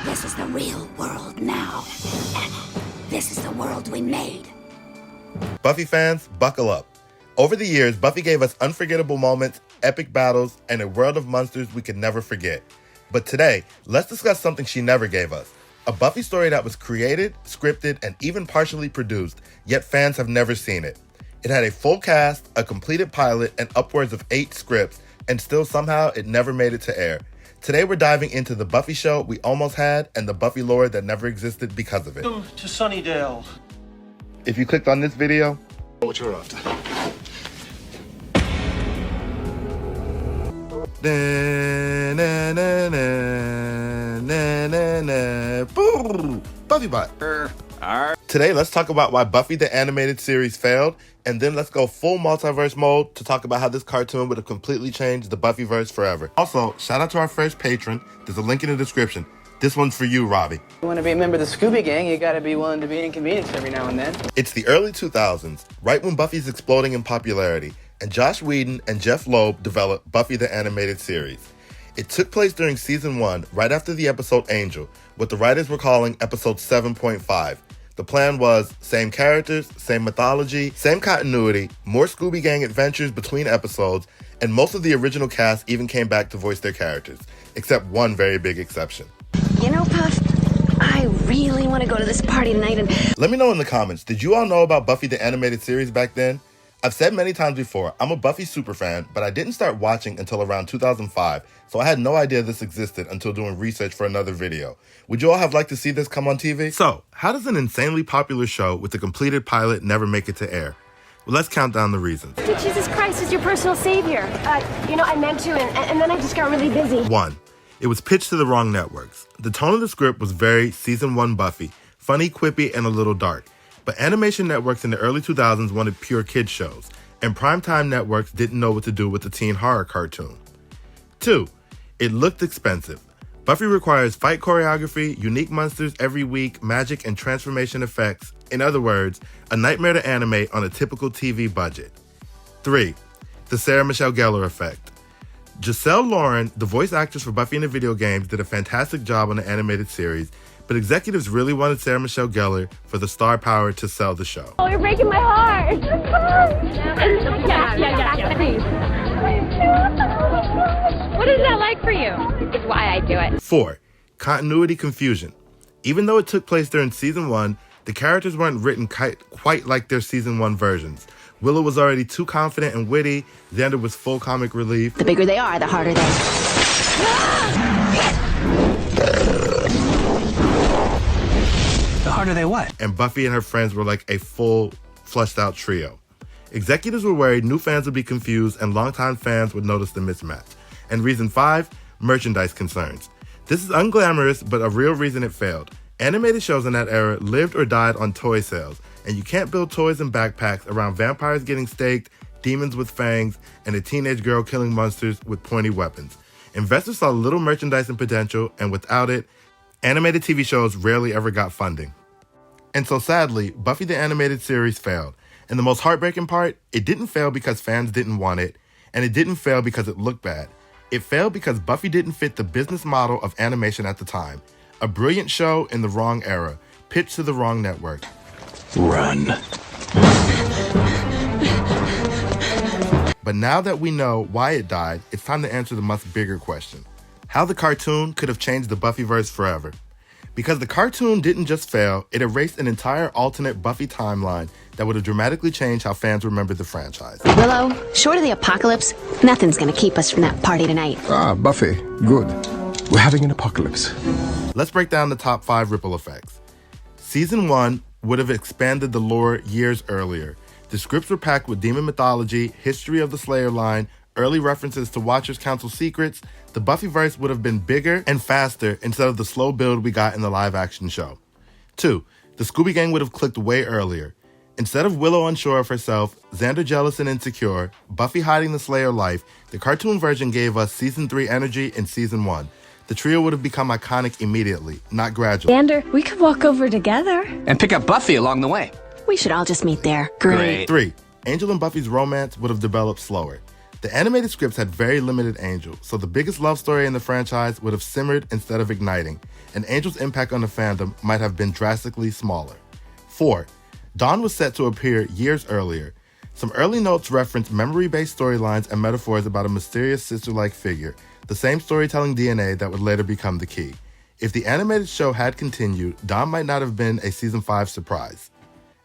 This is the real world now. This is the world we made. Buffy fans, buckle up. Over the years, Buffy gave us unforgettable moments, epic battles, and a world of monsters we could never forget. But today, let's discuss something she never gave us. A Buffy story that was created, scripted, and even partially produced, yet fans have never seen it. It had a full cast, a completed pilot, and upwards of 8 scripts, and still somehow it never made it to air. Today we're diving into the Buffy show we almost had and the Buffy lore that never existed because of it. Welcome to Sunnydale. If you clicked on this video, what you're after. Buffy bot. Today, let's talk about why Buffy the animated series failed, and then let's go full multiverse mode to talk about how this cartoon would have completely changed the Buffyverse forever. Also, shout out to our first patron. There's a link in the description. This one's for you, Robbie. You want to be a member of the Scooby Gang, you gotta be willing to be inconvenienced every now and then. It's the early 2000s, right when Buffy's exploding in popularity, and Joss Whedon and Jeff Loeb developed Buffy the animated series. It took place during season 1, right after the episode Angel, what the writers were calling episode 7.5. The plan was same characters, same mythology, same continuity, more Scooby Gang adventures between episodes, and most of the original cast even came back to voice their characters, except one very big exception. You know, Puff, I really want to go to this party tonight and... Let me know in the comments, did you all know about Buffy the animated series back then? I've said many times before, I'm a Buffy superfan, but I didn't start watching until around 2005, so I had no idea this existed until doing research for another video. Would you all have liked to see this come on TV? So, how does an insanely popular show with a completed pilot never make it to air? Well, let's count down the reasons. Jesus Christ is your personal savior. I meant to, and then I just got really busy. 1. It was pitched to the wrong networks. The tone of the script was very season 1 Buffy, funny, quippy, and a little dark. But animation networks in the early 2000s wanted pure kids shows, and primetime networks didn't know what to do with the teen horror cartoon. 2. It looked expensive. Buffy requires fight choreography, unique monsters every week, magic and transformation effects. In other words, a nightmare to animate on a typical TV budget. 3. The Sarah Michelle Gellar effect. Giselle Lauren, the voice actress for Buffy in the video games, did a fantastic job on the animated series, but executives really wanted Sarah Michelle Gellar for the star power to sell the show. Oh, you're breaking my heart. Yeah, please. What is that like for you? It's why I do it. 4. Continuity confusion. Even though it took place during season 1, the characters weren't written quite like their season 1 versions. Willow was already too confident and witty. Xander was full comic relief. The bigger they are, the harder they The harder they what? And Buffy and her friends were like a full, fleshed out trio. Executives were worried new fans would be confused and longtime fans would notice the mismatch. And reason 5, merchandise concerns. This is unglamorous, but a real reason it failed. Animated shows in that era lived or died on toy sales, and you can't build toys and backpacks around vampires getting staked, demons with fangs, and a teenage girl killing monsters with pointy weapons. Investors saw little merchandising potential, and without it, animated TV shows rarely ever got funding. And so sadly, Buffy the animated series failed. And the most heartbreaking part, it didn't fail because fans didn't want it, and it didn't fail because it looked bad. It failed because Buffy didn't fit the business model of animation at the time. A brilliant show in the wrong era, pitched to the wrong network. Run. But now that we know why it died, it's time to answer the much bigger question. How the cartoon could have changed the Buffyverse forever. Because the cartoon didn't just fail, it erased an entire alternate Buffy timeline that would have dramatically changed how fans remembered the franchise. Willow, short of the apocalypse, nothing's gonna keep us from that party tonight. Ah, Buffy. Good. We're having an apocalypse. Let's break down the top 5 ripple effects. Season 1 would have expanded the lore years earlier. The scripts were packed with demon mythology, history of the Slayer line, early references to Watcher's Council secrets. The Buffyverse would have been bigger and faster instead of the slow build we got in the live-action show. 2. The Scooby Gang would have clicked way earlier. Instead of Willow unsure of herself, Xander jealous and insecure, Buffy hiding the Slayer life, the cartoon version gave us Season 3 energy in Season 1. The trio would have become iconic immediately, not gradually. Xander, we could walk over together. And pick up Buffy along the way. We should all just meet there. Great. 3. Angel and Buffy's romance would have developed slower. The animated scripts had very limited Angel, so the biggest love story in the franchise would have simmered instead of igniting, and Angel's impact on the fandom might have been drastically smaller. 4. Dawn was set to appear years earlier. Some early notes reference memory-based storylines and metaphors about a mysterious sister-like figure, the same storytelling DNA that would later become the key. If the animated show had continued, Dawn might not have been a season 5 surprise.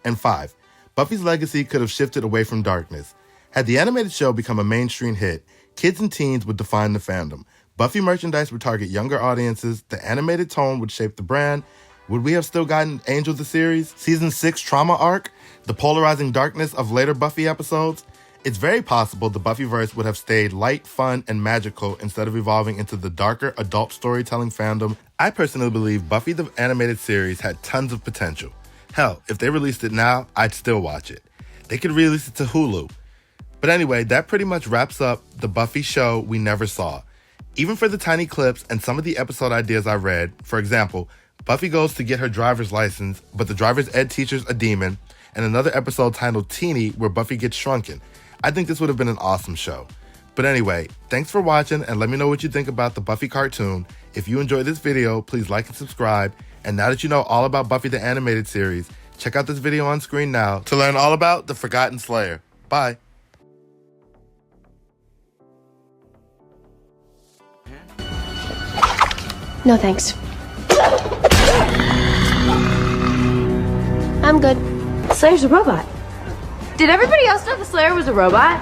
And 5. Buffy's legacy could have shifted away from darkness. Had the animated show become a mainstream hit, kids and teens would define the fandom. Buffy merchandise would target younger audiences, the animated tone would shape the brand. Would we have still gotten Angel the series, season 6 trauma arc, the polarizing darkness of later Buffy episodes? It's very possible the Buffyverse would have stayed light, fun, and magical instead of evolving into the darker adult storytelling fandom. I personally believe Buffy the Animated Series had tons of potential. Hell, if they released it now, I'd still watch it. They could release it to Hulu. But anyway, that pretty much wraps up the Buffy show we never saw. Even for the tiny clips and some of the episode ideas I read, for example, Buffy goes to get her driver's license, but the driver's ed teacher's a demon, and another episode titled Teeny where Buffy gets shrunken. I think this would have been an awesome show. But anyway, thanks for watching, and let me know what you think about the Buffy cartoon. If you enjoyed this video, please like and subscribe. And now that you know all about Buffy the Animated Series, check out this video on screen now to learn all about the Forgotten Slayer. Bye. No thanks. I'm good. Slayer's a robot. Did everybody else know the Slayer was a robot?